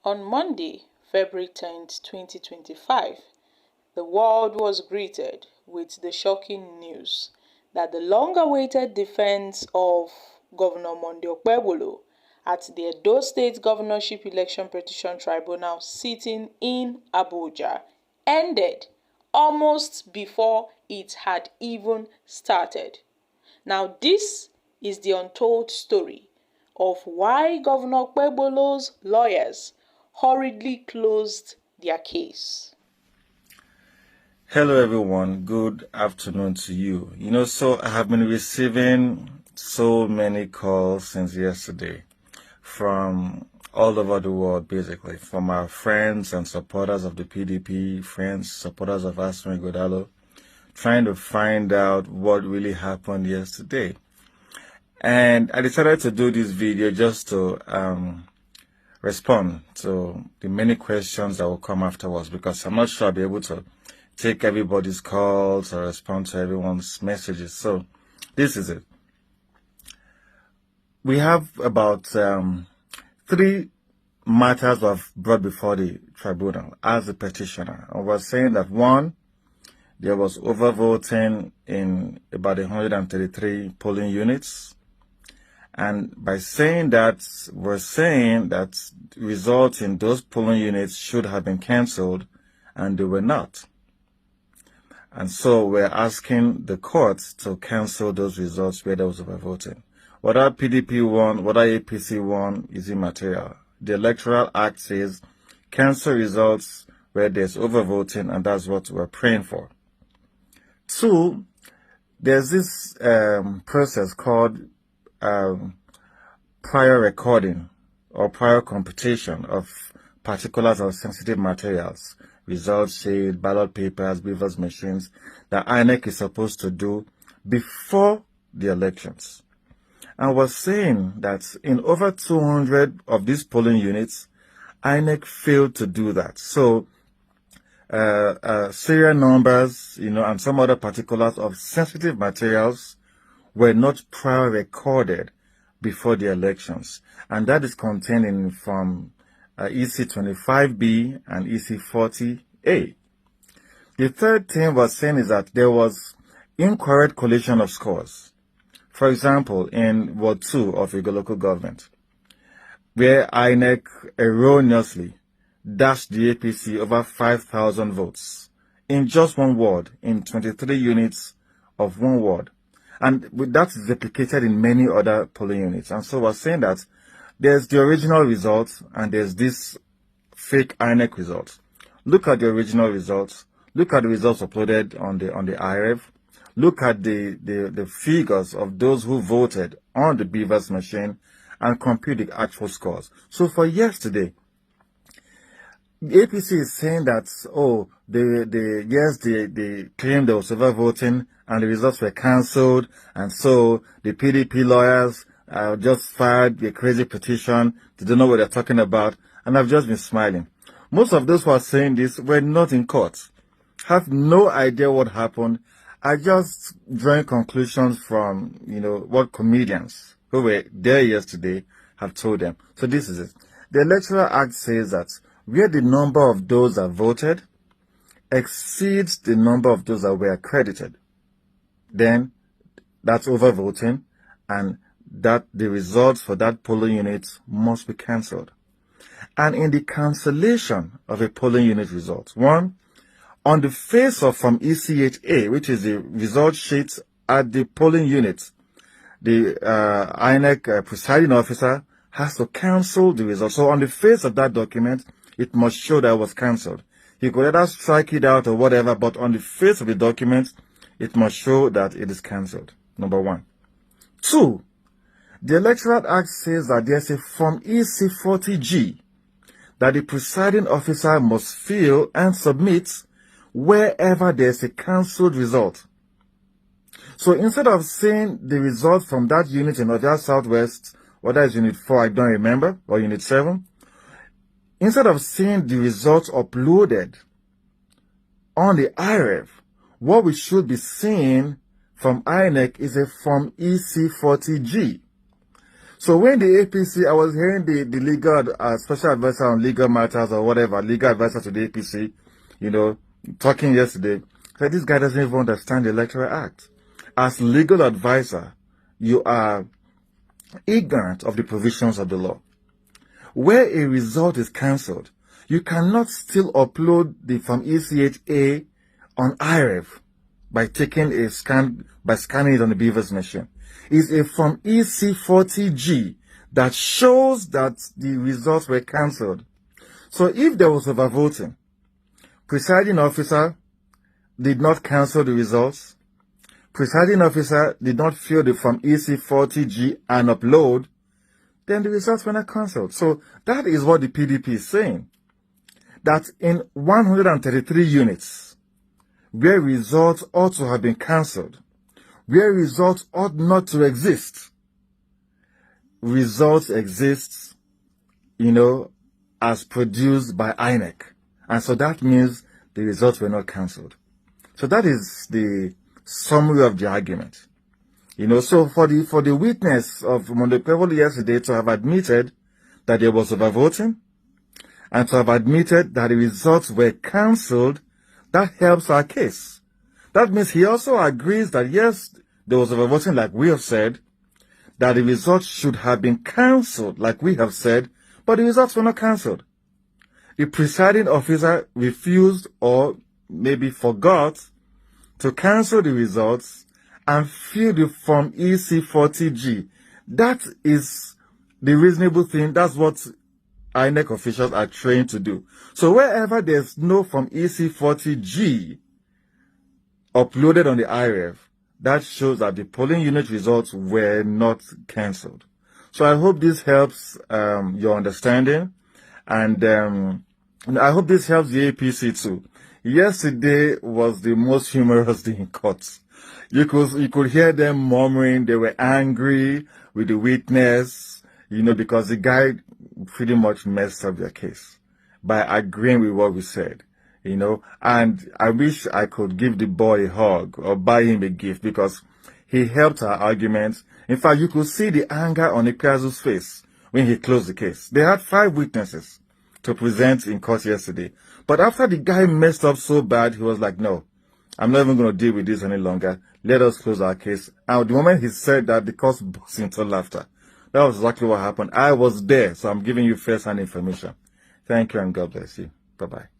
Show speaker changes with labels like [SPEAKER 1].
[SPEAKER 1] On Monday, February 10th, 2025, the world was greeted with the shocking news that the long-awaited defense of Governor Monday Okpebholo at the Edo State Governorship Election Petition Tribunal sitting in Abuja ended almost before it had even started. Now, this is the untold story of why Governor Okpebholo'S lawyers hurriedly closed their case.
[SPEAKER 2] Hello everyone, good afternoon to you. So I have been receiving so many calls since yesterday from all over the world, basically, from our friends and supporters of the PDP, friends, supporters of Asmi Godalo, trying to find out what really happened yesterday. And I decided to do this video just to respond to the many questions that will come afterwards, because I'm not sure I'll be able to take everybody's calls or respond to everyone's messages. So this is it. We have about 3 matters we've brought before the tribunal as a petitioner. And we're saying that 1, there was overvoting in about 133 polling units. And by saying that, we're saying that results in those polling units should have been cancelled, and they were not. And so we're asking the courts to cancel those results where there was overvoting. Whether PDP won, whether APC won, is immaterial. The Electoral Act says cancel results where there's overvoting, and that's what we're praying for. 2, there's this process called prior recording or prior computation of particulars or sensitive materials, results sheet, ballot papers, beavers machines, that INEC is supposed to do before the elections. And we're saying that in over 200 of these polling units, INEC failed to do that. So serial numbers, and some other particulars of sensitive materials were not prior recorded before the elections. And that is contained in from EC 25B and EC 40A. The third thing we're saying is that there was incorrect collation of scores. For example, in Ward 2 of a local government, where INEC erroneously dashed the APC over 5,000 votes in just one ward, in 23 units of one ward. And that is replicated in many other polling units. And so we're saying that there's the original results and there's this fake INEC results. Look at the original results. Look at the results uploaded on the IREV. Look at the figures of those who voted on the beavers machine and compute the actual scores. So for yesterday, the APC is saying that, they claimed there was overvoting and the results were cancelled, and so the PDP lawyers just filed a crazy petition. They don't know what they're talking about, and I've just been smiling. Most of those who are saying this were not in court, have no idea what happened. I just drawing conclusions from, what comedians who were there yesterday have told them. So this is it. The Electoral Act says that where the number of those that voted exceeds the number of those that were accredited, then that's overvoting, and that the results for that polling unit must be cancelled. And in the cancellation of a polling unit result, 1, on the face of from ECHA, which is the result sheet at the polling unit, the INEC presiding officer has to cancel the result. So on the face of that document, it must show that it was cancelled. He could either strike it out or whatever, but on the face of the document, it must show that it is cancelled. Number 1. 2, the Electoral Act says that there's a Form EC 40G that the presiding officer must fill and submit wherever there's a cancelled result. So instead of seeing the result from that unit in Oja Southwest, whether it's Unit 4, I don't remember, or Unit 7, instead of seeing the results uploaded on the IREV, what we should be seeing from INEC is a Form EC 40G. So when the APC, I was hearing the legal, special advisor on legal matters or whatever, legal advisor to the APC, talking yesterday, said this guy doesn't even understand the Electoral Act. As legal advisor, you are ignorant of the provisions of the law. Where a result is cancelled, you cannot still upload the Form ECHA on IREV by taking a scan, by scanning it on the Beaver's machine. It's a Form EC40G that shows that the results were cancelled. So if there was overvoting, presiding officer did not cancel the results, presiding officer did not fill the Form EC40G and upload, then the results were not cancelled. So that is what the PDP is saying. That in 133 units, where results ought to have been cancelled, where results ought not to exist, results exist, as produced by INEC. And so that means the results were not cancelled. So that is the summary of the argument. So for the witness of Okpebholo yesterday to have admitted that there was overvoting and to have admitted that the results were cancelled, that helps our case. That means he also agrees that yes, there was overvoting like we have said, that the results should have been cancelled like we have said, but the results were not cancelled. The presiding officer refused or maybe forgot to cancel the results and fill the Form EC40G. That is the reasonable thing. That's what INEC officials are trained to do. So wherever there's no Form EC40G uploaded on the IREV, that shows that the polling unit results were not cancelled. So I hope this helps your understanding, and I hope this helps the APC too. Yesterday was the most humorous day in court. You could hear them murmuring. They were angry with the witness, because the guy pretty much messed up their case by agreeing with what we said, and I wish I could give the boy a hug or buy him a gift because he helped our arguments. In fact, you could see the anger on Ikpeazu's face when he closed the case. They had 5 witnesses to present in court yesterday. But after the guy messed up so bad, he was like, no, I'm not even going to deal with this any longer. Let us close our case. And the moment he said that, the court burst into laughter. That was exactly what happened. I was there, so I'm giving you first-hand information. Thank you and God bless you. Bye-bye.